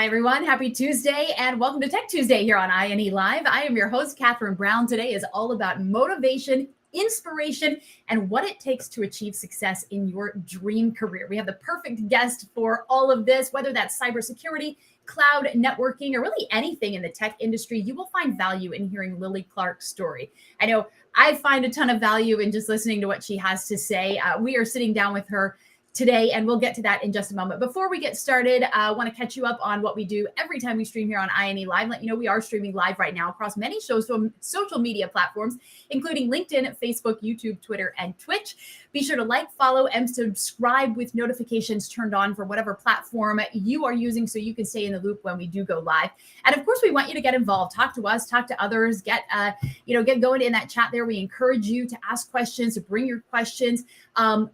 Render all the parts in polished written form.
Hi, everyone. Happy Tuesday and welcome to Tech Tuesday here on INE Live. I am your host, Catherine Brown. Today is all about motivation, inspiration, and what it takes to achieve success in your dream career. We have the perfect guest for all of this, whether that's cybersecurity, cloud networking, or really anything in the tech industry. You will find value in hearing Lily Clark's story. I know I find a ton of value in just listening to what she has to say. We are sitting down with her today, and we'll get to that in just a moment. Before we get started, I want to catch you up on what we do every time we stream here on INE Live. Let you know we are streaming live right now across many social media platforms, including LinkedIn, Facebook, YouTube, Twitter, and Twitch. Be sure to like, follow, and subscribe with notifications turned on for whatever platform you are using so you can stay in the loop when we do go live. And of course, we want you to get involved. Talk to us, talk to others, get going in that chat there. We encourage you to ask questions, to bring your questions.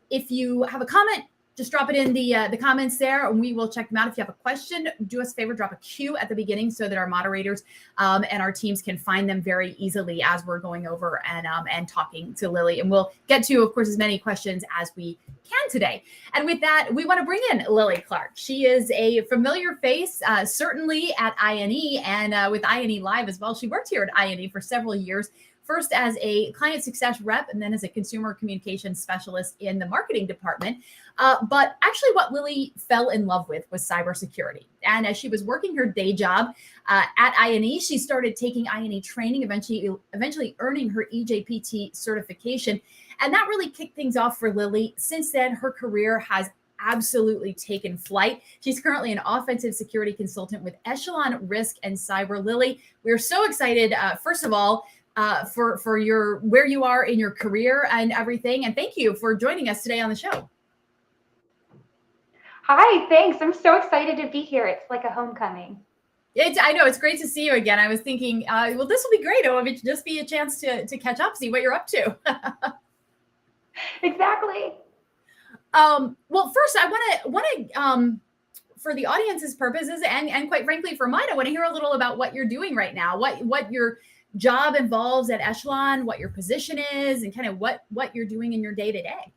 If you have a comment, just drop it in the comments there and we will check them out. If you have a question, do us a favor, drop a Q at the beginning so that our moderators and our teams can find them very easily as we're going over and talking to Lily. And we'll get to, of course, as many questions as we can today. And with that, we want to bring in Lily Clark. She is a familiar face, certainly at INE and with INE Live as well. She worked here at INE for several years, first as a client success rep and then as a consumer communications specialist in the marketing department. But actually what Lily fell in love with was cybersecurity. And as she was working her day job at INE, she started taking INE training, eventually earning her EJPT certification. And that really kicked things off for Lily. Since then, her career has absolutely taken flight. She's currently an offensive security consultant with Echelon Risk and Cyber. Lily, we're so excited, first of all, for your where you are in your career and everything. And thank you for joining us today on the show. Hi, thanks. I'm so excited to be here. It's like a homecoming. I know, it's great to see you again. I was thinking, well, this will be great. It will just be a chance to catch up, see what you're up to. Exactly. Well, first, I want to for the audience's purposes and quite frankly for mine, I want to hear a little about what you're doing right now, what your job involves at Echelon, what your position is, and kind of what you're doing in your day-to-day.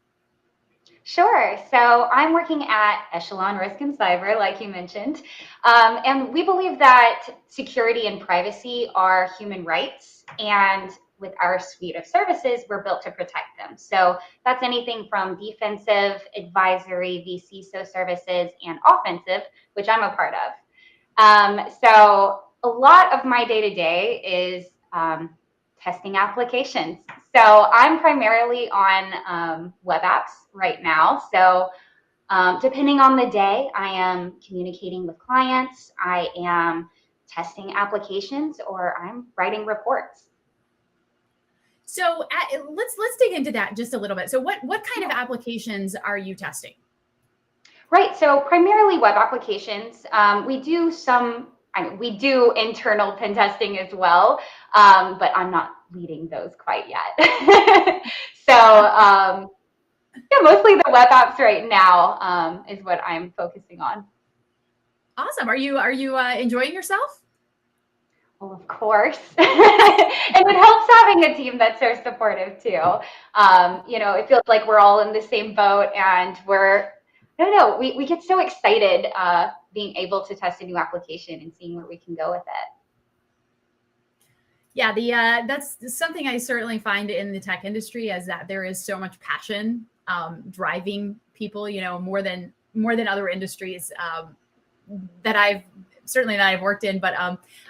Sure. So I'm working at Echelon Risk and Cyber, like you mentioned. And we believe that security and privacy are human rights. And with our suite of services, we're built to protect them. So that's anything from defensive, advisory, vCISO services, and offensive, which I'm a part of. So a lot of my day-to-day is testing applications. So I'm primarily on web apps right now. So depending on the day, I am communicating with clients, I am testing applications, or I'm writing reports. So let's dig into that just a little bit. So what kind of applications are you testing? Right. So primarily web applications. We do internal pen testing as well, but I'm not leading those quite yet. So mostly the web apps right now is what I'm focusing on. Awesome. Are you enjoying yourself? Well, of course. And it helps having a team that's so supportive too. It feels like we're all in the same boat and we get so excited being able to test a new application and seeing where we can go with it. Yeah, that's something I certainly find in the tech industry, is that there is so much passion driving people, more than other industries that I've worked in. But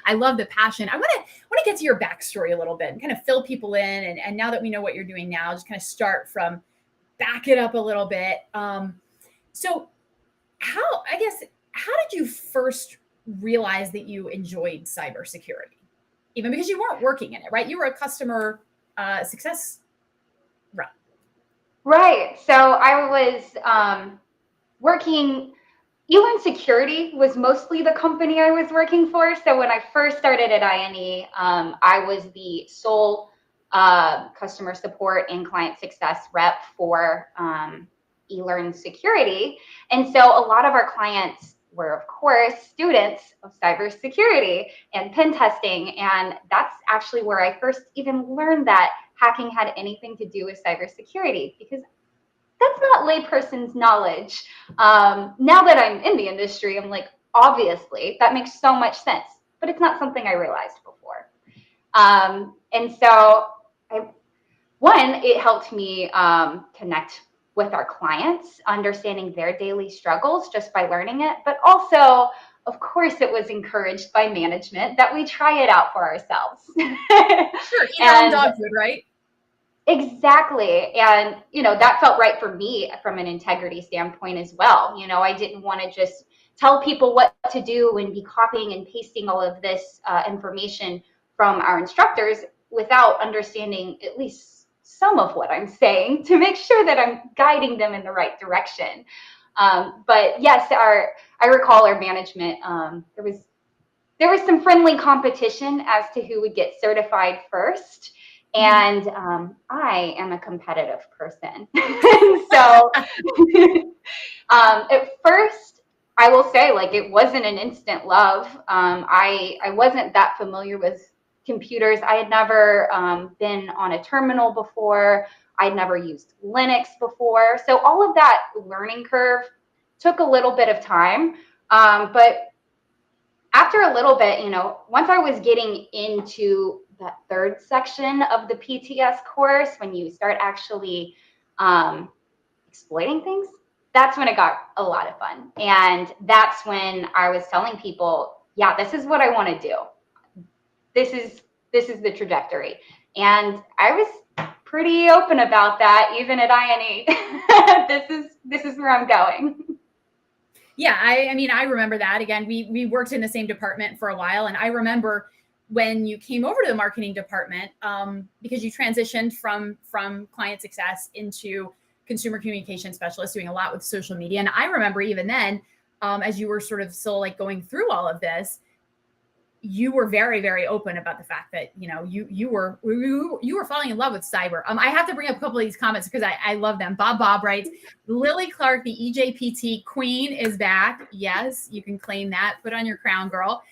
I love the passion. I want to get to your backstory a little bit and kind of fill people in. And now that we know what you're doing now, just kind of start from back it up a little bit. So how did you first realize that you enjoyed cybersecurity? Even because you weren't working in it, right? You were a customer success rep. Right. So I was working, UN Security was mostly the company I was working for. So when I first started at INE, I was the sole customer support and client success rep for eLearn Security. And so a lot of our clients were, of course, students of cybersecurity and pen testing. And that's actually where I first even learned that hacking had anything to do with cybersecurity, because that's not layperson's knowledge. Now that I'm in the industry, I'm like, obviously, that makes so much sense, but it's not something I realized before. And so it helped me connect with our clients, understanding their daily struggles just by learning it. But also, of course, it was encouraged by management that we try it out for ourselves. Sure, eat our own dog food, right? Exactly. And, that felt right for me from an integrity standpoint as well. I didn't want to just tell people what to do and be copying and pasting all of this information from our instructors without understanding at least some of what I'm saying to make sure that I'm guiding them in the right direction. But yes, I recall our management, there was some friendly competition as to who would get certified first. And I am a competitive person. So at first, I will say, like, it wasn't an instant love. I wasn't that familiar with computers. I had never been on a terminal before. I'd never used Linux before. So all of that learning curve took a little bit of time. But after a little bit, once I was getting into that third section of the PTS course, when you start actually exploiting things, that's when it got a lot of fun. And that's when I was telling people, yeah, this is what I want to do. This is the trajectory. And I was pretty open about that, even at INE. This is where I'm going. Yeah, I mean, I remember that. Again, we worked in the same department for a while, and I remember when you came over to the marketing department, because you transitioned from client success into consumer communication specialist, doing a lot with social media. And I remember even then, as you were sort of still like going through all of this, you were very, very open about the fact that, you were falling in love with cyber. I have to bring up a couple of these comments because I love them. Bob writes, Lily Clark, the EJPT queen, is back. Yes, you can claim that. Put on your crown, girl.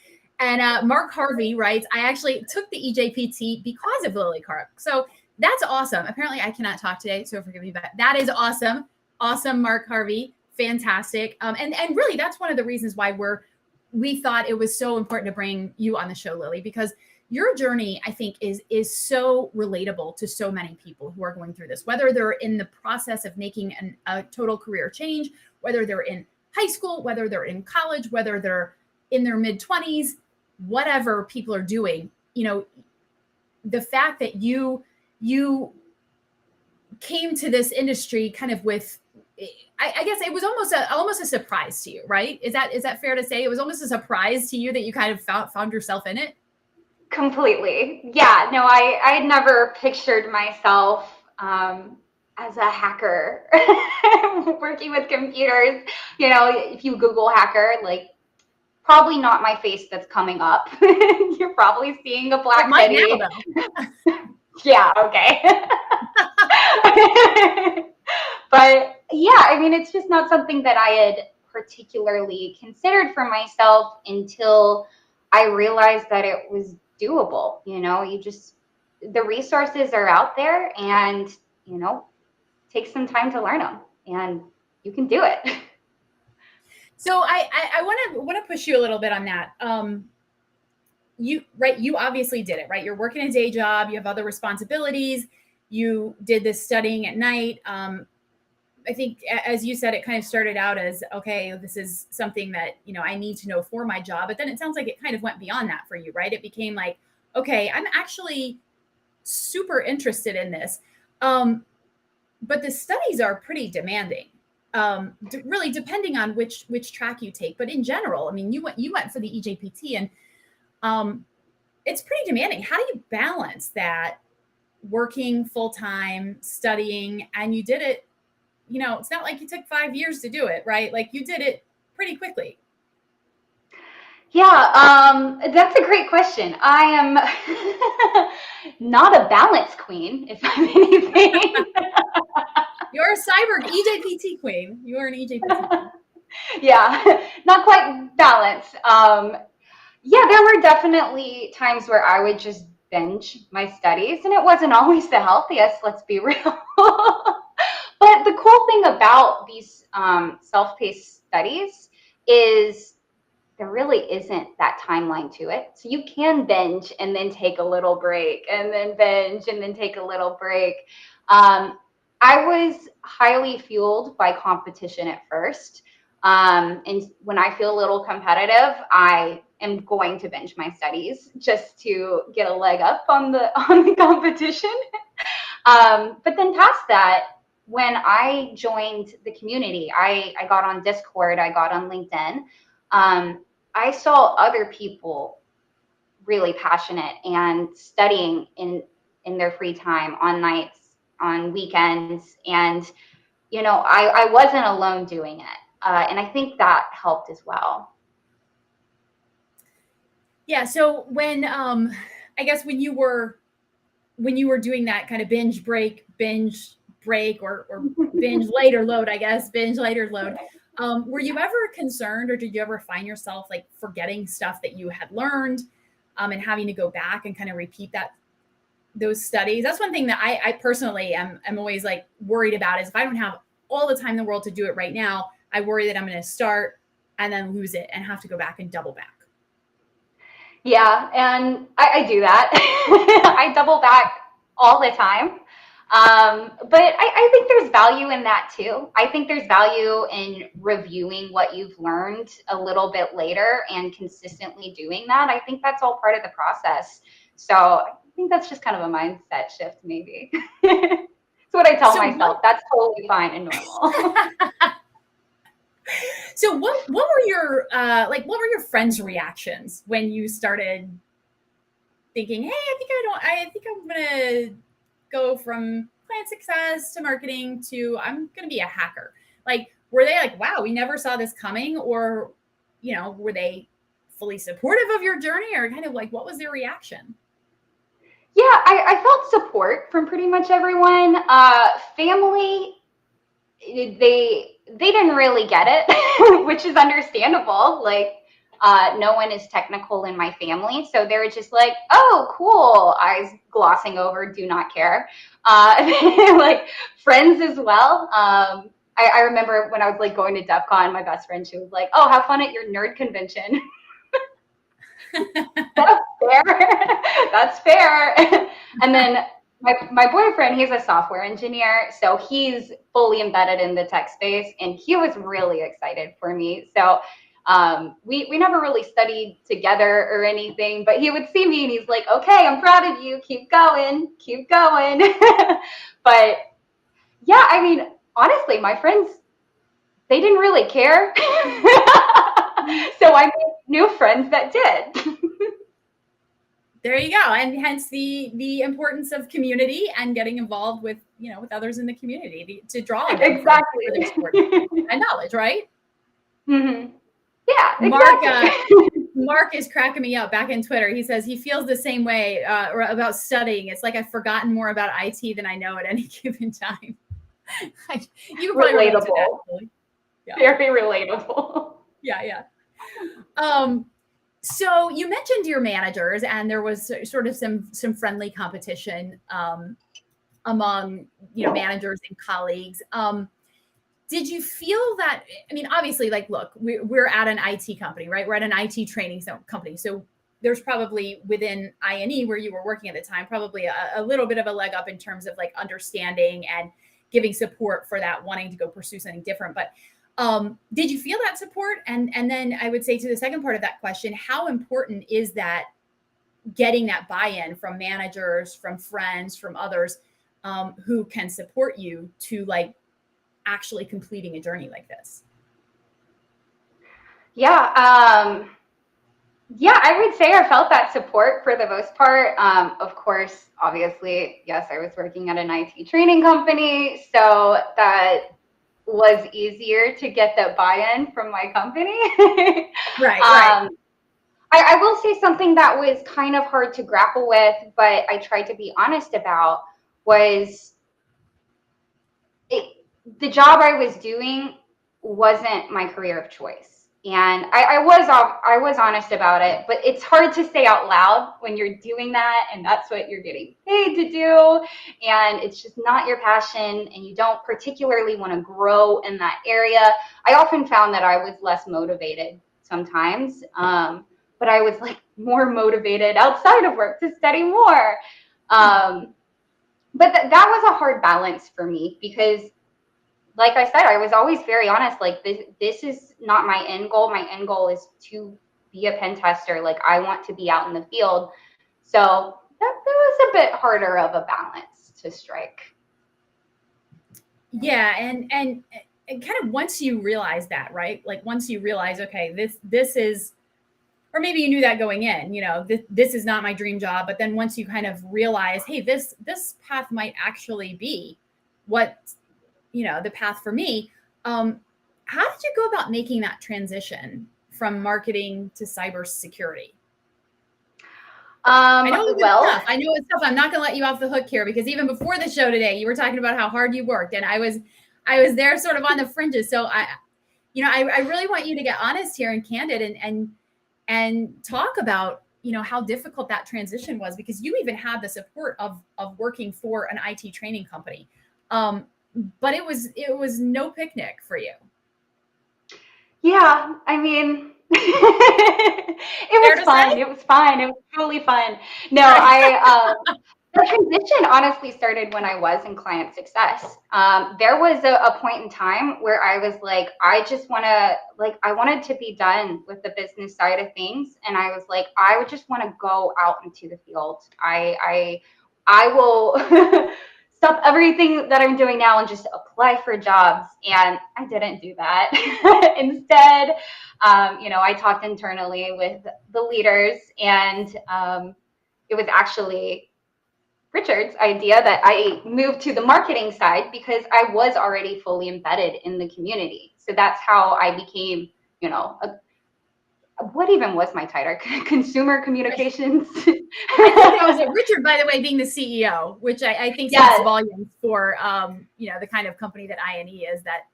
And Mark Harvey writes, I actually took the EJPT because of Lily Clark. So that's awesome. Apparently I cannot talk today, so forgive me, but that is awesome. Awesome, Mark Harvey. Fantastic. And really, that's one of the reasons why we thought it was so important to bring you on the show, Lily, because your journey, I think, is so relatable to so many people who are going through this, whether they're in the process of making a total career change, whether they're in high school, whether they're in college, whether they're in their mid-20s, whatever people are doing. The fact that you came to this industry kind of with, I guess it was almost a surprise to you, right? Is that fair to say? It was almost a surprise to you that you kind of found yourself in it? Completely. Yeah, no, I had never pictured myself as a hacker working with computers. If you Google hacker, like, probably not my face that's coming up. You're probably seeing a black hoodie. Yeah, okay. But yeah, I mean, it's just not something that I had particularly considered for myself until I realized that it was doable. The resources are out there, and, take some time to learn them, and you can do it. So I want to push you a little bit on that. You obviously did it, right? You're working a day job, you have other responsibilities, you did this studying at night. I think, as you said, it kind of started out as, okay, this is something that, I need to know for my job. But then it sounds like it kind of went beyond that for you, right? It became like, okay, I'm actually super interested in this. But the studies are pretty demanding, really depending on which track you take. But in general, I mean, you went for the EJPT, and it's pretty demanding. How do you balance that working full-time, studying, and you did it? It's not like you took 5 years to do it, right? Like, you did it pretty quickly. Yeah, that's a great question. I am not a balance queen, if I'm anything. You're a cyber EJPT queen. You are an EJPT queen. Yeah, not quite balanced. Yeah, there were definitely times where I would just binge my studies, and it wasn't always the healthiest, let's be real. But the cool thing about these self-paced studies is there really isn't that timeline to it. So you can binge and then take a little break, and then binge and then take a little break. I was highly fueled by competition at first. And when I feel a little competitive, I am going to binge my studies just to get a leg up on the competition. But then past that, when I joined the community, I got on Discord, I got on LinkedIn. I saw other people really passionate and studying in their free time, on nights, on weekends, and I wasn't alone doing it, and I think that helped as well. Yeah. So when I guess when you were doing that kind of binge break, or binge later load, I guess, binge later load, were you ever concerned, or did you ever find yourself like forgetting stuff that you had learned, and having to go back and kind of repeat those studies? That's one thing that I personally am always like worried about, is if I don't have all the time in the world to do it right now, I worry that I'm going to start and then lose it and have to go back and double back. Yeah, and I do that. I double back all the time. But I think there's value in that too. I think there's value in reviewing what you've learned a little bit later and consistently doing that. I think that's all part of the process. So I think that's just kind of a mindset shift, maybe. It's what I tell myself. That's totally fine and normal. So what were your what were your friends' reactions when you started thinking, hey, I think I'm gonna go from client success to marketing to I'm gonna be a hacker? Like, were they like, wow, we never saw this coming? Or, were they fully supportive of your journey, or kind of like, what was their reaction? Yeah, I felt support from pretty much everyone. Family, they didn't really get it, which is understandable. Like, no one is technical in my family, so they were just like, "Oh, cool." Eyes glossing over, do not care. Like, friends as well. I remember when I was like going to DEF CON, my best friend, she was like, "Oh, have fun at your nerd convention." That's fair. That's fair. And then my boyfriend, he's a software engineer, so he's fully embedded in the tech space, and he was really excited for me. So we never really studied together or anything, but he would see me and he's like, "Okay, I'm proud of you. Keep going, keep going." But yeah, I mean, honestly, my friends, they didn't really care. So I made new friends that did. There you go. And hence the importance of community and getting involved with, with others in the community to draw on them Exactly. for their support and knowledge, right? Mm-hmm. Yeah, exactly. Mark is cracking me up back in Twitter. He says he feels the same way about studying. It's like I've forgotten more about IT than I know at any given time. You probably relate to that. Yeah. Very relatable. Yeah. So you mentioned your managers, and there was sort of some friendly competition among managers and colleagues. Did you feel that? I mean, obviously, like, look, we're at an IT company, right? We're at an IT training company, so there's probably within INE where you were working at the time, probably a little bit of a leg up in terms of like understanding and giving support for that, wanting to go pursue something different, but. Did you feel that support? And then I would say to the second part of that question, how important is that getting that buy-in from managers, from friends, from others who can support you to like actually completing a journey like this? Yeah. Yeah, I would say I felt that support for the most part. Of course, obviously, yes, I was working at an IT training company, so that was easier to get that buy-in from my company. Right. I will say something that was kind of hard to grapple with, but I tried to be honest about, was the job I was doing wasn't my career of choice. And I was honest about it, but it's hard to say out loud when you're doing that and that's what you're getting paid to do, and it's just not your passion and you don't particularly want to grow in that area. I often found that I was less motivated sometimes. But I was like more motivated outside of work to study more. But that was a hard balance for me because, like I said, I was always very honest. Like this is not my end goal. My end goal is to be a pen tester. Like I want to be out in the field. So that was a bit harder of a balance to strike. Yeah, and kind of once you realize that, right? Like once you realize, okay, this is, or maybe you knew that going in, you know, this is not my dream job. But then once you kind of realize, hey, this path might actually be what, you know, the path for me. How did you go about making that transition from marketing to cybersecurity? I know it's Well, tough. I know it's tough. I'm not going to let you off the hook here because even before the show today, you were talking about how hard you worked, and I was there sort of on the fringes. So I really want you to get honest here and candid and talk about, you know, how difficult that transition was, because you even had the support of working for an IT training company. But it was no picnic for you. yeah, I mean, it was fun. Say? It was fun. It was totally fun. No, the transition honestly started when I was in client success. There was a point in time where I was like, I wanted to be done with the business side of things. And I was like, I would just want to go out into the field. I will stop everything that I'm doing now and just apply for jobs. And I didn't do that. Instead, I talked internally with the leaders, and it was actually Richard's idea that I moved to the marketing side because I was already fully embedded in the community. So that's how I became, what even was my title? Consumer communications. I think that was it. Richard, by the way, being the CEO, which I think speaks volumes for the kind of company that INE is, that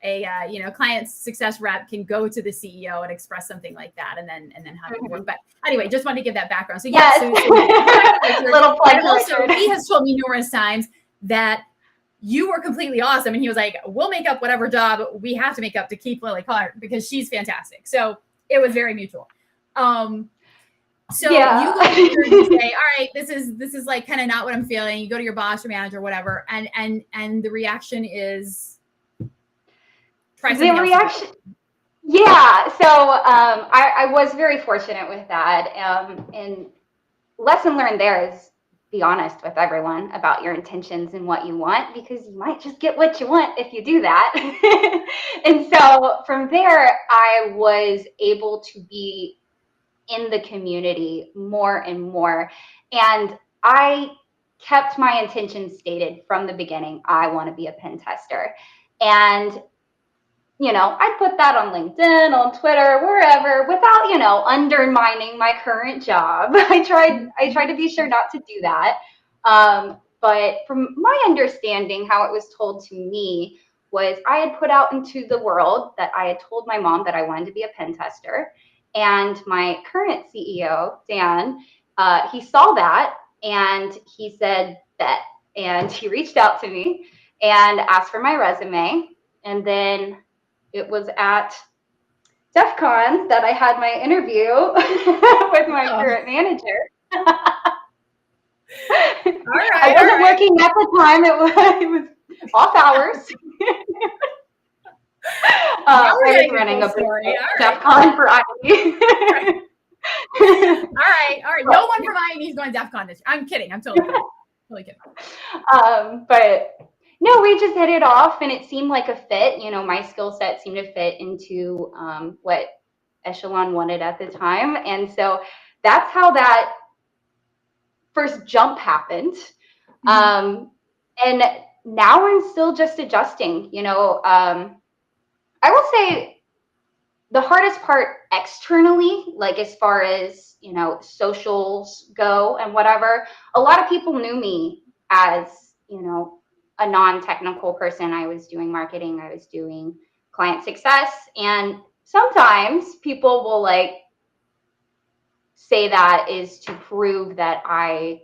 a client success rep can go to the CEO and express something like that, and then have it work. But anyway, just wanted to give that background. So yes, little plug. And also, he has told me numerous times that you were completely awesome, and he was like, "We'll make up whatever job we have to make up to keep Lily Clark because she's fantastic." So it was very mutual. So you go to your and you say, "All right, this is like kind of not what I'm feeling." You go to your boss or manager or whatever, and the reaction is. The reaction, yeah. So I was very fortunate with that, and lesson learned there is be honest with everyone about your intentions and what you want, because you might just get what you want if you do that. And so from there, I was able to be in the community more and more, and I kept my intentions stated from the beginning. I want to be a pen tester, and I put that on LinkedIn, on Twitter, wherever, without, undermining my current job. I tried to be sure not to do that. But from my understanding, how it was told to me was I had put out into the world that I had told my mom that I wanted to be a pen tester. And my current CEO, Dan, he saw that and he said, bet. And he reached out to me and asked for my resume. And then it was at DEF CON that I had my interview with my current manager. I wasn't working at the time. It was off hours. I was running a DEF CON for INE. All right. No one from INE is going to DEF CON this year. I'm kidding. I'm totally kidding. But no, we just hit it off, and it seemed like a fit. My skill set seemed to fit into what Echelon wanted at the time. And so that's how that first jump happened. And now I'm still just adjusting. I will say the hardest part externally, like as far as, socials go and whatever, a lot of people knew me as, a non-technical person. I was doing marketing, I was doing client success, and sometimes people will say that is to prove that I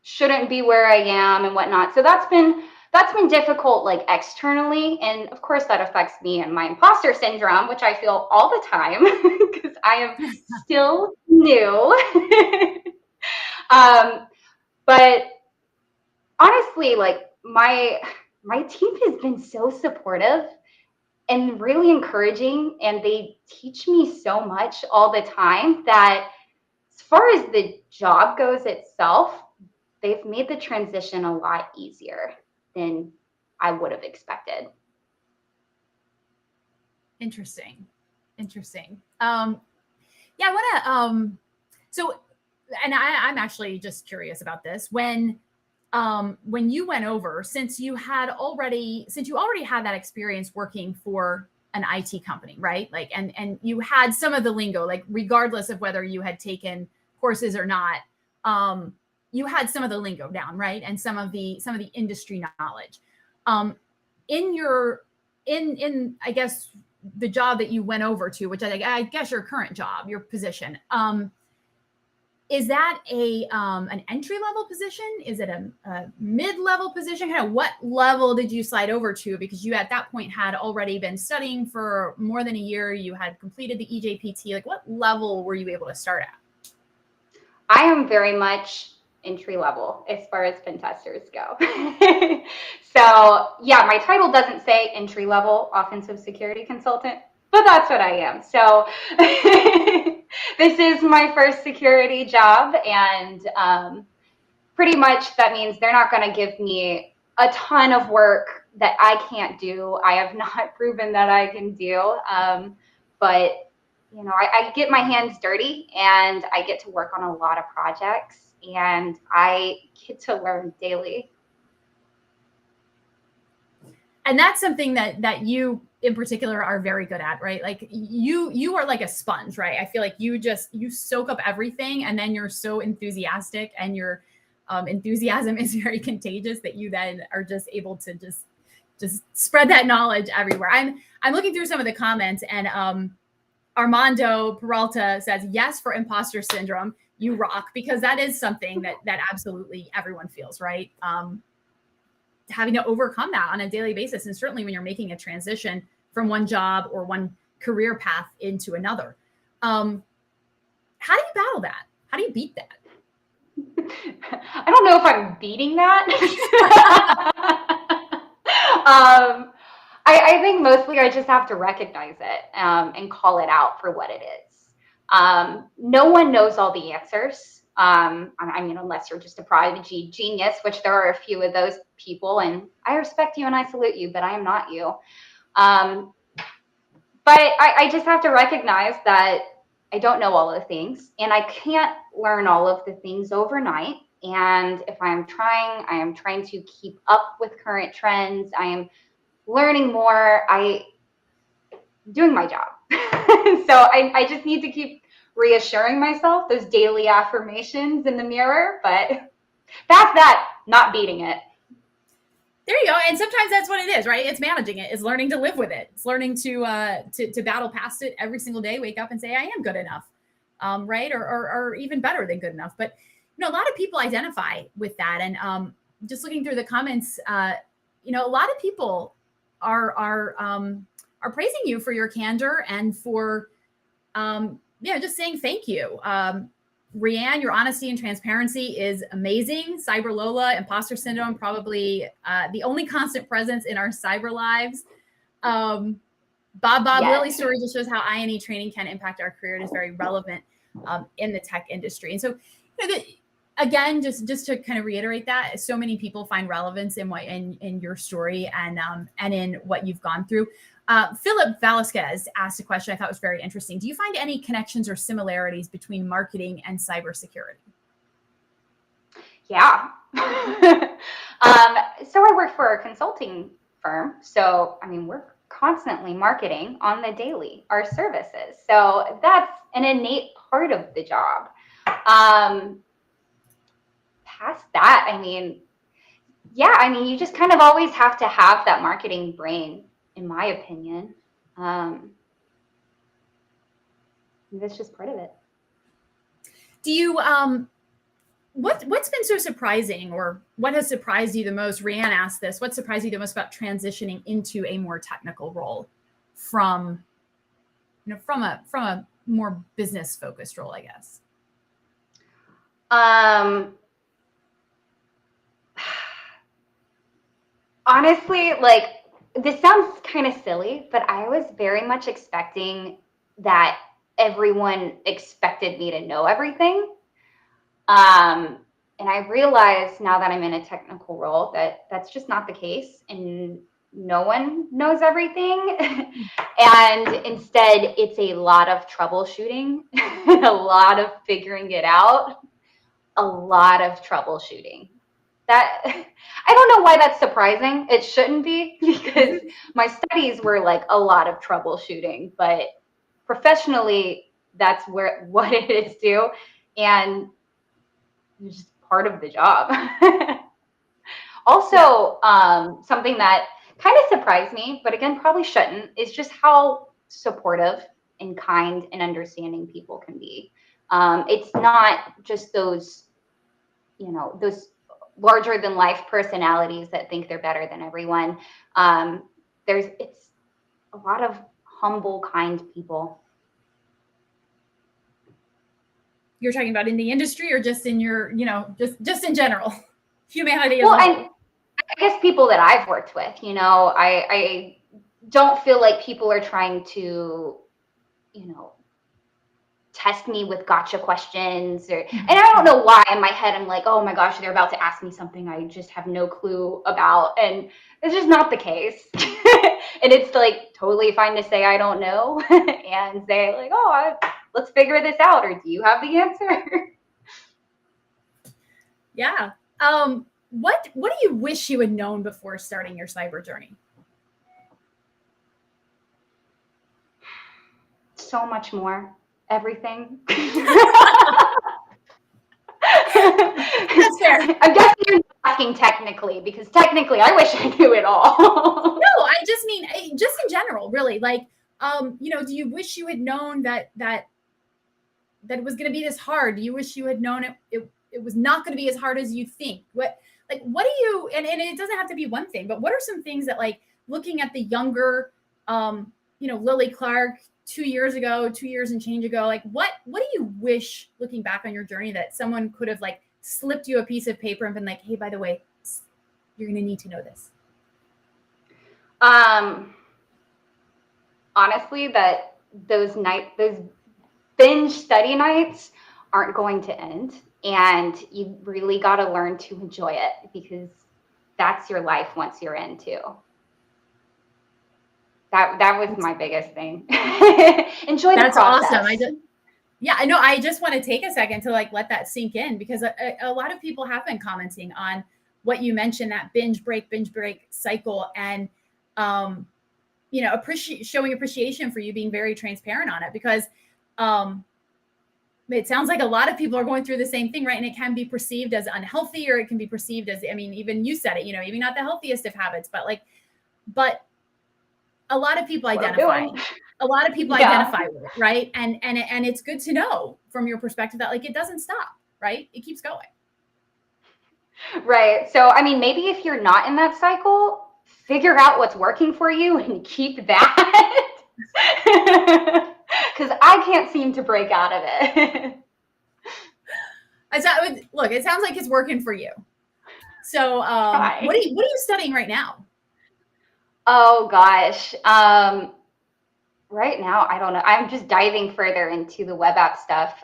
shouldn't be where I am and whatnot. So that's been That's been difficult, like externally. And of course, that affects me and my imposter syndrome, which I feel all the time because I am still new. But honestly, like my team has been so supportive and really encouraging, and they teach me so much all the time that as far as the job goes itself, they've made the transition a lot easier than I would have expected. Interesting. Interesting. Yeah, I want to, so, and I'm actually just curious about this. When you went over, since you already had that experience working for an IT company, right? Like, and you had some of the lingo, like regardless of whether you had taken courses or not, you had some of the lingo down, right? And some of the industry knowledge. Um, in your in I guess the job that you went over to, which I guess your current job, your position, is that an entry level position? Is it a mid level position? Kind of what level did you slide over to? Because you at that point had already been studying for more than a year. You had completed the EJPT. Like, what level were you able to start at? I am very much entry level as far as pen testers go. So yeah, my title doesn't say entry level offensive security consultant, but that's what I am. So this is my first security job, and pretty much that means they're not going to give me a ton of work that I can't do. I have not proven that I can do, but I get my hands dirty and I get to work on a lot of projects and I get to learn daily. And that's something that you in particular are very good at, right? Like you are like a sponge, right? I feel like you soak up everything, and then you're so enthusiastic, and your enthusiasm is very contagious that you then are just able to just spread that knowledge everywhere. I'm looking through some of the comments, and Armando Peralta says, yes, for imposter syndrome, you rock, because that is something that absolutely everyone feels, right? Having to overcome that on a daily basis. And certainly when you're making a transition from one job or one career path into another. How do you battle that? How do you beat that? I don't know if I'm beating that. I think mostly I just have to recognize it and call it out for what it is. No one knows all the answers. I mean, unless you're just a prodigy genius, which there are a few of those people, and I respect you and I salute you, but I am not you. But I just have to recognize that I don't know all of the things, and I can't learn all of the things overnight. And if I am trying to keep up with current trends. I am learning more. I doing my job. So I just need to keep reassuring myself those daily affirmations in the mirror. But past that, not beating it. There you go. And sometimes that's what it is, right? It's managing it. It's learning to live with it. It's learning to battle past it every single day. Wake up and say, I am good enough, right? Or even better than good enough. But a lot of people identify with that. And just looking through the comments, a lot of people are praising you for your candor and for just saying thank you. Rianne, your honesty and transparency is amazing. Cyber Lola, imposter syndrome, probably the only constant presence in our cyber lives. Bob yes. Lily's story just shows how I&E training can impact our career. It is very relevant in the tech industry. And so, again, just to kind of reiterate that, so many people find relevance in your story and in what you've gone through. Philip Velasquez asked a question I thought was very interesting. Do you find any connections or similarities between marketing and cybersecurity? Yeah. So I work for a consulting firm. So, I mean, we're constantly marketing on the daily our services. So that's an innate part of the job. Past that, I mean, you just kind of always have to have that marketing brain, in my opinion. That's just part of it. Do you what's been so surprising, or what has surprised you the most? Rianne asked this. What surprised you the most about transitioning into a more technical role from, from a more business focused role, I guess? Honestly, like, this sounds kind of silly, but I was very much expecting that everyone expected me to know everything. And I realize now that I'm in a technical role that that's just not the case, and no one knows everything. And instead, it's a lot of troubleshooting, a lot of figuring it out, a lot of troubleshooting. That I don't know why that's surprising. It shouldn't be, because my studies were like a lot of troubleshooting, but professionally, that's what it is too. And it's just part of the job. Also, something that kind of surprised me, but again, probably shouldn't, is just how supportive and kind and understanding people can be. It's not just those, those larger than life personalities that think they're better than everyone. It's a lot of humble, kind people. You're talking about in the industry, or just in your, just in general, humanity as Well, a and whole? I guess people that I've worked with, I don't feel like people are trying to, you know, test me with gotcha questions, and I don't know why in my head I'm like, oh my gosh, they're about to ask me something I just have no clue about. And it's just not the case. And it's like totally fine to say I don't know and say like, let's figure this out, or do you have the answer? Yeah. What do you wish you had known before starting your cyber journey? So much more. Everything. That's fair. I'm guessing you're asking technically, because technically I wish I knew it all. No, I just mean just in general, really. Like, do you wish you had known that it was going to be this hard? Do you wish you had known it was not going to be as hard as you think? What do you, and it doesn't have to be one thing, but what are some things that, like, looking at the younger, Lily Clark 2 years ago, 2 years and change ago, like what do you wish, looking back on your journey, that someone could have like slipped you a piece of paper and been like, hey, by the way, you're going to need to know this? Honestly, that those binge study nights aren't going to end, and you really got to learn to enjoy it, because that's your life once you're in too. That was my biggest thing. Enjoy the That's awesome. process. Yeah, I know. I just want to take a second to like let that sink in, because a lot of people have been commenting on what you mentioned, that binge break cycle, and showing appreciation for you being very transparent on it, because it sounds like a lot of people are going through the same thing, right? And it can be perceived as unhealthy, or it can be perceived as, I mean, even you said it, maybe not the healthiest of habits, but a lot of people identify. A lot of people identify with it, right? And it's good to know from your perspective that, like, it doesn't stop, right? It keeps going. Right. So, I mean, maybe if you're not in that cycle, figure out what's working for you and keep that. Because I can't seem to break out of it. Look, it sounds like it's working for you. So, what are you studying right now? Oh gosh. Right now, I don't know. I'm just diving further into the web app stuff.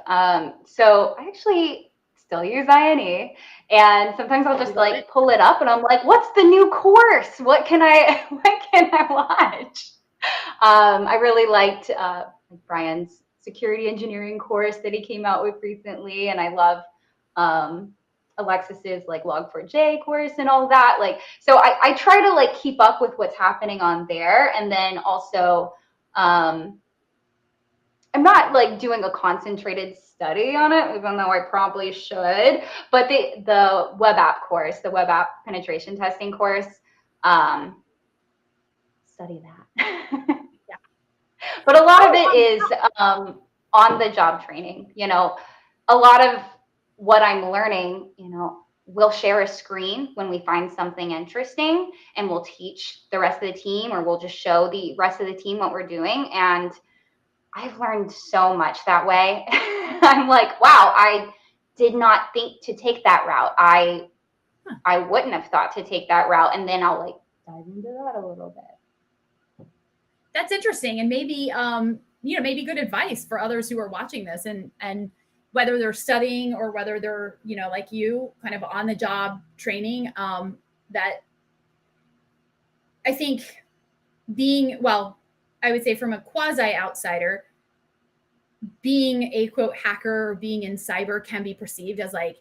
So I actually still use INE, and sometimes I'll just like pull it up and I'm like, what's the new course? What can I watch? I really liked Brian's security engineering course that he came out with recently, and I love Alexis's like Log4j course and all that. Like, so I try to like keep up with what's happening on there, and then also I'm not like doing a concentrated study on it, even though I probably should. But the web app course, the web app penetration testing course, study that. Yeah. But a lot of it is on the job training. A lot of what I'm learning, we'll share a screen when we find something interesting, and we'll teach the rest of the team, or we'll just show the rest of the team what we're doing. And I've learned so much that way. I'm like, wow, I did not think to take that route. I wouldn't have thought to take that route. And then I'll like dive into that a little bit. That's interesting. And maybe, maybe good advice for others who are watching this, and whether they're studying or whether they're, like you, kind of on the job training, that I think I would say from a quasi outsider, being a quote hacker or being in cyber can be perceived as like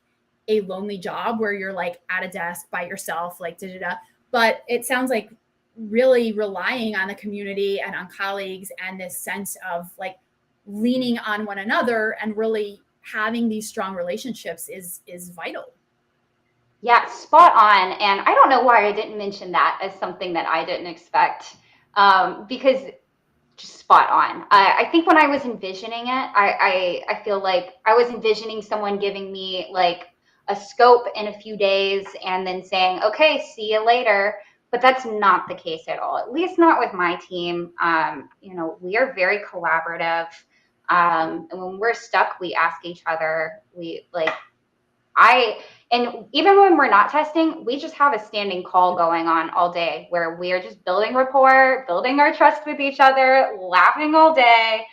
a lonely job where you're like at a desk by yourself, like da da da. But it sounds like really relying on the community and on colleagues and this sense of like leaning on one another and really having these strong relationships is vital. Yeah, spot on. And I don't know why I didn't mention that as something that I didn't expect, because just spot on. I think when I was envisioning it, I feel like I was envisioning someone giving me like a scope in a few days and then saying, okay, see you later. But that's not the case at all, at least not with my team. We are very collaborative. And when we're stuck, we ask each other. And even when we're not testing, we just have a standing call going on all day where we are just building rapport, building our trust with each other, laughing all day.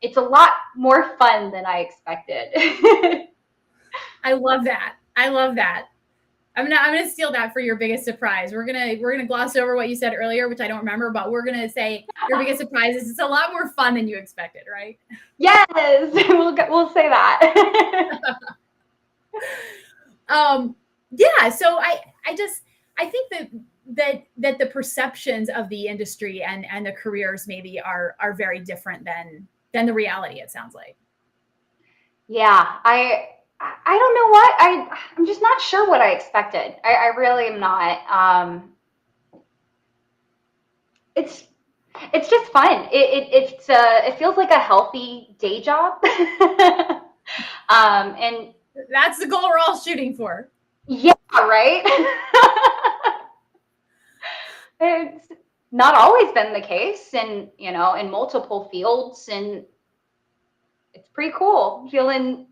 It's a lot more fun than I expected. I love that. I love that. I'm gonna steal that for your biggest surprise. We're gonna gloss over what you said earlier, which I don't remember, but we're gonna say your biggest surprise is it's a lot more fun than you expected, right? Yes, we'll say that. Yeah. So I think that the perceptions of the industry and the careers maybe are very different than the reality, it sounds like. Yeah, I don't know what I'm just not sure what I expected. I really am not. It's just fun. It feels like a healthy day job. And that's the goal we're all shooting for. Yeah, right. It's not always been the case, and in multiple fields, and it's pretty cool. Feeling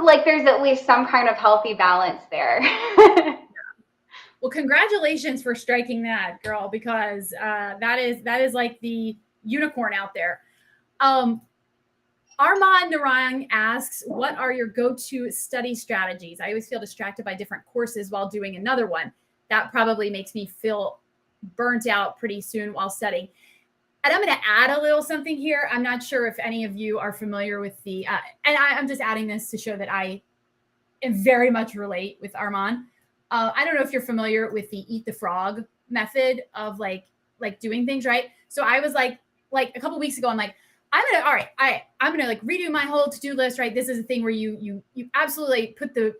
like there's at least some kind of healthy balance there. Well, congratulations for striking that, girl, because that is like the unicorn out there. Armand Narang asks, what are your go-to study strategies? I always feel distracted by different courses while doing another one. That probably makes me feel burnt out pretty soon while studying. And I'm going to add a little something here. I'm not sure if any of you are familiar with I'm just adding this to show that I very much relate with Armand. I don't know if you're familiar with the eat the frog method of like doing things, right? So I was like a couple weeks ago, I'm like, I'm gonna like redo my whole to-do list, right? This is a thing where you absolutely put the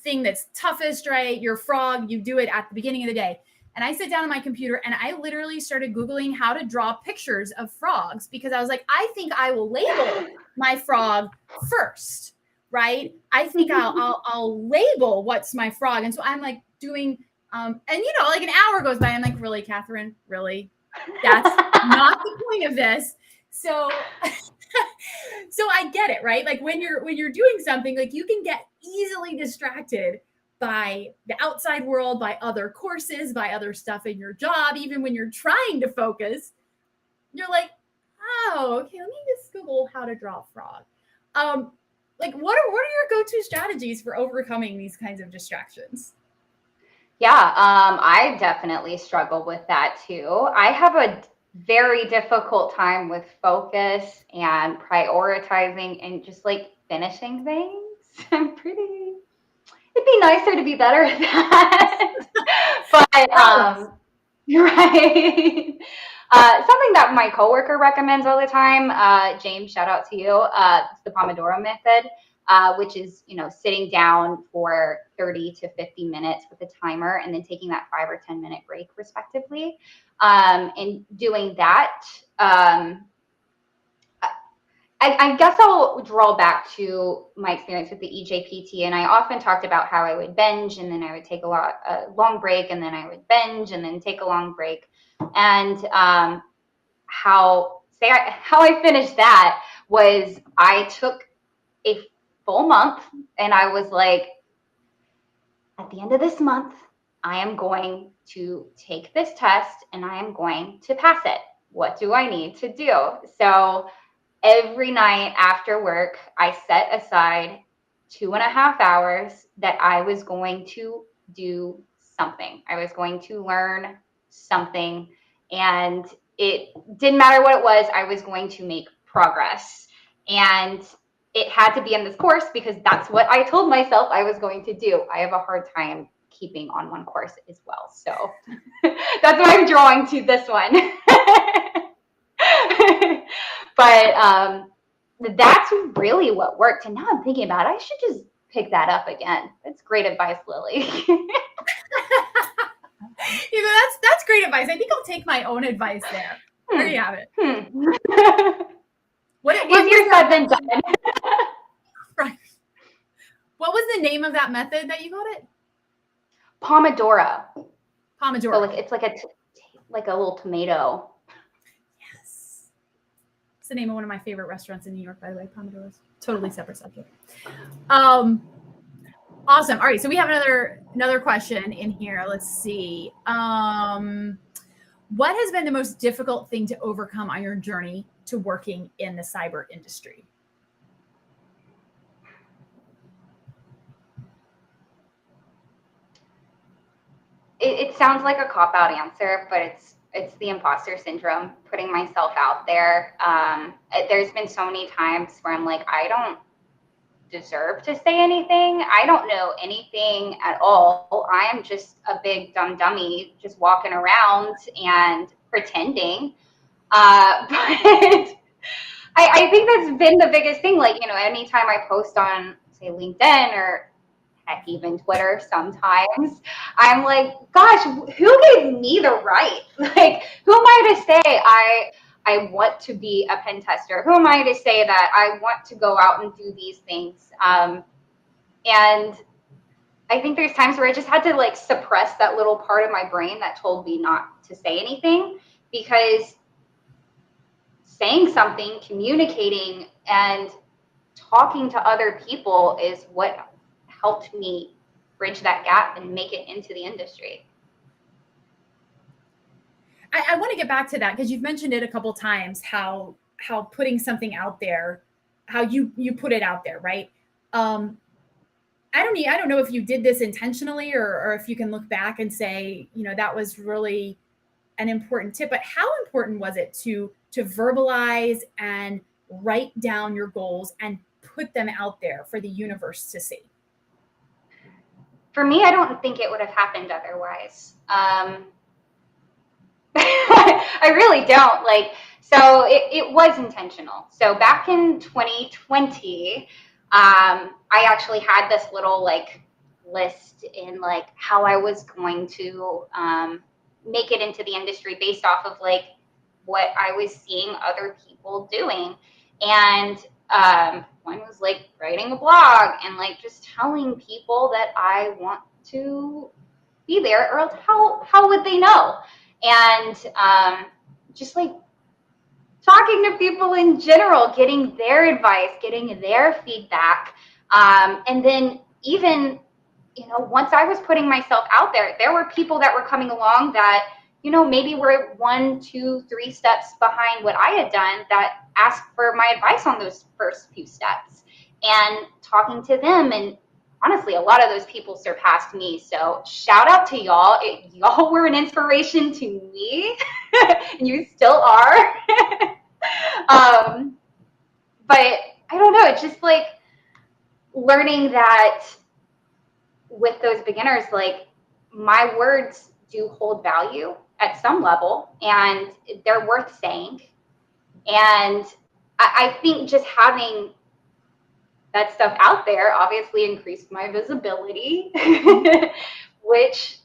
thing that's toughest, right? Your frog, you do it at the beginning of the day. And I sit down on my computer and I literally started Googling how to draw pictures of frogs because I was like, I think I will label my frog first, right? I think I'll label what's my frog. And so I'm like doing, and like an hour goes by. I'm like, really, Catherine? Really? That's not the point of this. So I get it, right? Like when you're doing something, like you can get easily distracted by the outside world, by other courses, by other stuff in your job. Even when you're trying to focus, you're like, oh, okay, let me just Google how to draw a frog. Like what are your go-to strategies for overcoming these kinds of distractions? Yeah, I definitely struggle with that too. I have a very difficult time with focus and prioritizing and just like finishing things. It'd be nicer to be better at that. But right. Something that my coworker recommends all the time, James, shout out to you. It's the Pomodoro method, which is, sitting down for 30 to 50 minutes with a timer and then taking that 5 or 10-minute break respectively. And doing that, I guess I'll draw back to my experience with the EJPT, and I often talked about how I would binge, and then I would take a long break, and then I would binge, and then take a long break, and how I finished that was I took a full month, and I was like, at the end of this month, I am going to take this test, and I am going to pass it. What do I need to do? So every night after work, I set aside 2.5 hours that I was going to do something. I was going to learn something. And it didn't matter what it was, I was going to make progress. And it had to be in this course because that's what I told myself I was going to do. I have a hard time keeping on one course as well. So that's why I'm drawing to this one. But that's really what worked. And now I'm thinking about it, I should just pick that up again. That's great advice, Lily. That's great advice. I think I'll take my own advice there. There you have it. What Easier said than done. Right. What was the name of that method that you called it? Pomodoro. Pomodoro. So it's like a little tomato. Yes. It's the name of one of my favorite restaurants in New York, by the way, Pomodoro's. Totally separate subject. Awesome. All right. So we have another question in here. Let's see. What has been the most difficult thing to overcome on your journey to working in the cyber industry? It sounds like a cop-out answer, but it's the imposter syndrome, putting myself out there. There's been so many times where I'm like, I don't deserve to say anything. I don't know anything at all. I am just a big dumb dummy just walking around and pretending. But I think that's been the biggest thing. Like, anytime I post on, say, LinkedIn or heck, even Twitter sometimes, I'm like, gosh, who gave me the right? Like, who am I to say I want to be a pen tester? Who am I to say that I want to go out and do these things? And I think there's times where I just had to suppress that little part of my brain that told me not to say anything, because saying something, communicating, and talking to other people is what helped me bridge that gap and make it into the industry. I want to get back to that because you've mentioned it a couple times, how putting something out there, how you put it out there, right? I don't know if you did this intentionally or if you can look back and say, that was really an important tip, but how important was it to verbalize and write down your goals and put them out there for the universe to see? For me, I don't think it would have happened otherwise. I really don't. So it was intentional. So back in 2020, I actually had this little list in how I was going to make it into the industry based off of what I was seeing other people doing. And one was writing a blog and just telling people that I want to be there, or else how would they know? And just talking to people in general, getting their advice, getting their feedback. And then even, once I was putting myself out there, there were people that were coming along that, maybe were 1, 2, 3 steps behind what I had done, that asked for my advice on those first few steps, and talking to them. And honestly, a lot of those people surpassed me. So shout out to y'all. Y'all were an inspiration to me, and you still are. But I don't know. It's just learning that with those beginners, my words do hold value at some level, and they're worth saying. And I think just having that stuff out there obviously increased my visibility, which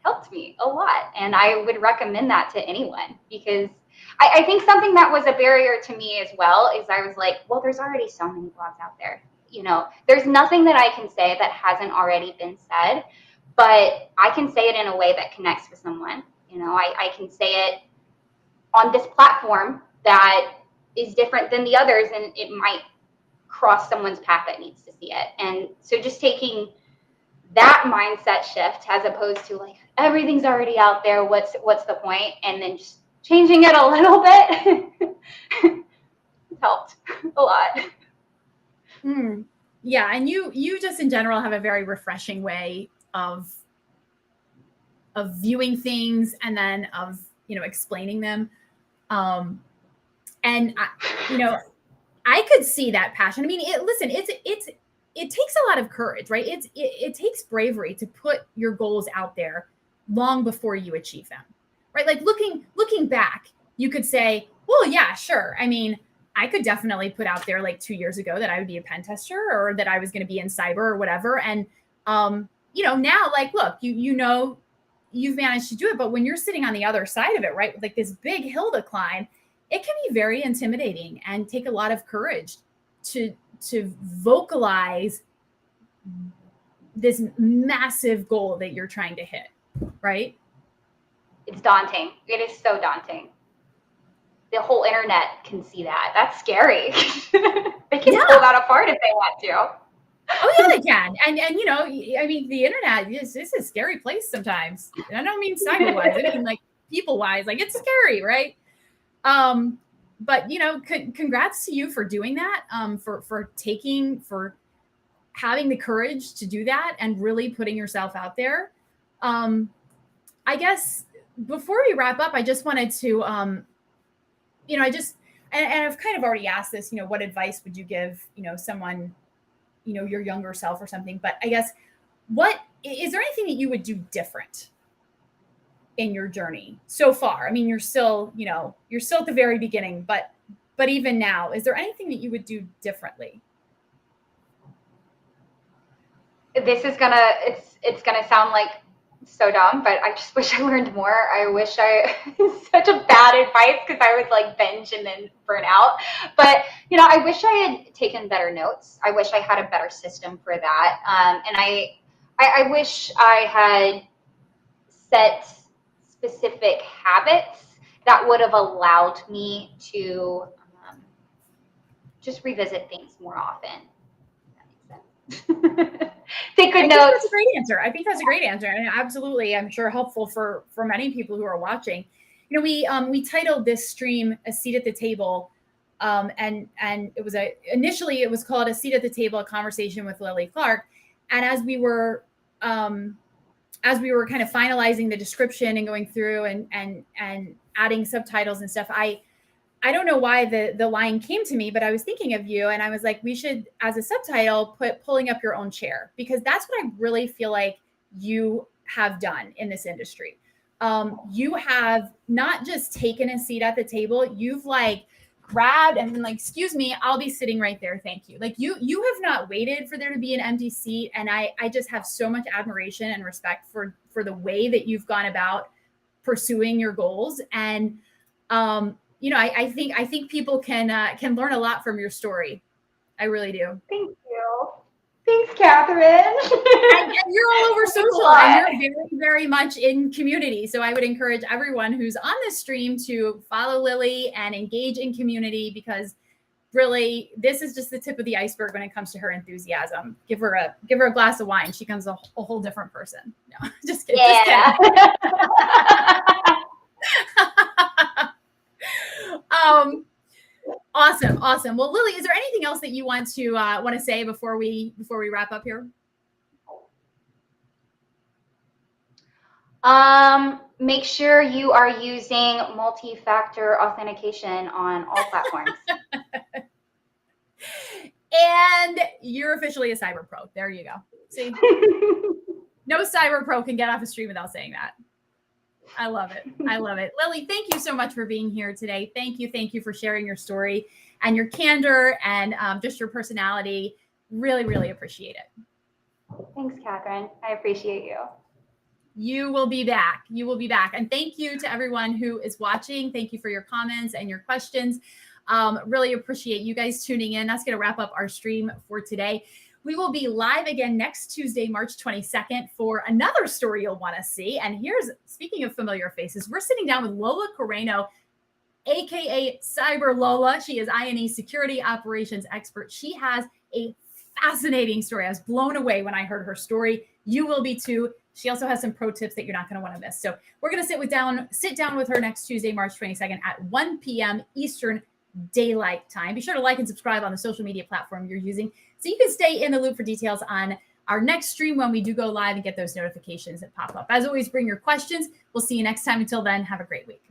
helped me a lot. And I would recommend that to anyone, because I think something that was a barrier to me as well is I was like, well, there's already so many blogs out there. There's nothing that I can say that hasn't already been said, but I can say it in a way that connects with someone. I can say it on this platform that is different than the others, and it might cross someone's path that needs to see it. And so just taking that mindset shift, as opposed to like, everything's already out there, what's the point? And then just changing it a little bit helped a lot. Yeah, and you just in general have a very refreshing way of viewing things, and then of explaining them. And I could see that passion. I mean, it takes a lot of courage, right? It takes bravery to put your goals out there long before you achieve them, right? Like looking back, you could say, well, yeah, sure. I mean, I could definitely put out there like 2 years ago that I would be a pen tester, or that I was going to be in cyber or whatever. And, now, like, look, you've managed to do it. But when you're sitting on the other side of it, right, like this big hill to climb, it can be very intimidating and take a lot of courage to vocalize this massive goal that you're trying to hit, right? It's daunting. It is so daunting. The whole internet can see that. That's scary. They can pull that apart if they want to. Oh yeah, they can. And I mean, the internet is a scary place sometimes. And I don't mean cyber wise. I mean like people wise. Like it's scary, right? But congrats to you for doing that. For having the courage to do that and really putting yourself out there. I guess before we wrap up, I just wanted to, and I've kind of already asked this, what advice would you give, someone, your younger self or something, but I guess what is there anything that you would do different in your journey so far? I mean, you're still at the very beginning, but even now, is there anything that you would do differently? This is it's gonna sound like so dumb, but I just wish I learned more. I wish such a bad advice, because I would like binge and then burn out. But I wish I had taken better notes. I wish I had a better system for that. And I wish I had set specific habits that would have allowed me to just revisit things more often. If that makes sense. Take good notes. That's a great answer. I think that's a great answer, and absolutely, I'm sure helpful for many people who are watching. We titled this stream "A Seat at the Table," and it was initially it was called "A Seat at the Table: A Conversation with Lily Clark." And as we were kind of finalizing the description and going through and adding subtitles and stuff, I don't know why the line came to me, but I was thinking of you, and I was like, we should, as a subtitle, put "Pulling Up Your Own Chair," because that's what I really feel like you have done in this industry. You have not just taken a seat at the table, you've like grabbed and been like, excuse me, I'll be sitting right there. Thank you. Like you have not waited for there to be an empty seat. And I just have so much admiration and respect for the way that you've gone about pursuing your goals. And, I think people can learn a lot from your story. I really do. Thank you. Thanks, Catherine. and you're all over social, and you're very, very much in community. So I would encourage everyone who's on this stream to follow Lily and engage in community, because really, this is just the tip of the iceberg when it comes to her enthusiasm. Give her a glass of wine. She becomes a whole different person. No, just kidding. Yeah. Just kidding. Awesome. Well, Lily, is there anything else that you want to say before we wrap up here? Make sure you are using multi-factor authentication on all platforms. And you're officially a cyber pro. There you go. See, no cyber pro can get off a stream without saying that. I love it. Lily, thank you so much for being here today. Thank you for sharing your story and your candor and just your personality. Really, really appreciate it. Thanks, Catherine. I appreciate you. You will be back. You will be back. And thank you to everyone who is watching. Thank you for your comments and your questions. Really appreciate you guys tuning in. That's going to wrap up our stream for today. We will be live again next Tuesday, March 22nd, for another story you'll want to see. And here's, speaking of familiar faces, we're sitting down with Lola Coreno, aka Cyber Lola. She is INE security operations expert. She has a fascinating story. I was blown away when I heard her story. You will be too. She also has some pro tips that you're not going to want to miss. So we're going to sit down with her next Tuesday, March 22nd at 1 p.m. Eastern Daylight Time. Be sure to like and subscribe on the social media platform you're using so you can stay in the loop for details on our next stream when we do go live and get those notifications that pop up. As always, bring your questions. We'll see you next time. Until then, have a great week.